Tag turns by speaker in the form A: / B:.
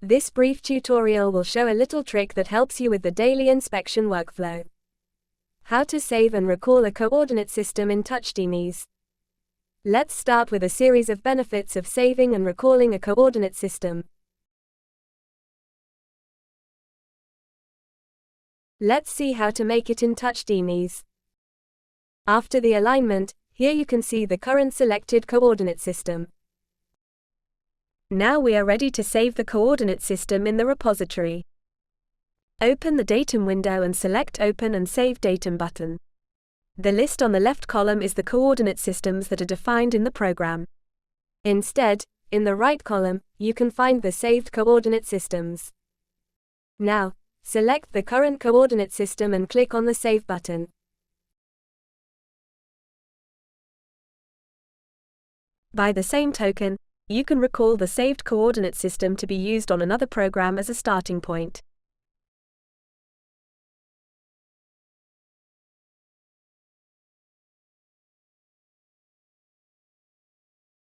A: This brief tutorial will show a little trick that helps you with the daily inspection workflow. How to save and recall a coordinate system in TouchDMIS. Let's start with a series of benefits of saving and recalling a coordinate system. Let's see how to make it in TouchDMIS. After the alignment, here you can see the current selected coordinate system. Now we are ready to save the coordinate system in the repository. Open the Datum window and select Open and Save Datum button. The list on the left column is the coordinate systems that are defined in the program. Instead, in the right column, you can find the saved coordinate systems. Now, select the current coordinate system and click on the Save button. By the same token, you can recall the saved coordinate system to be used on another program as a starting point.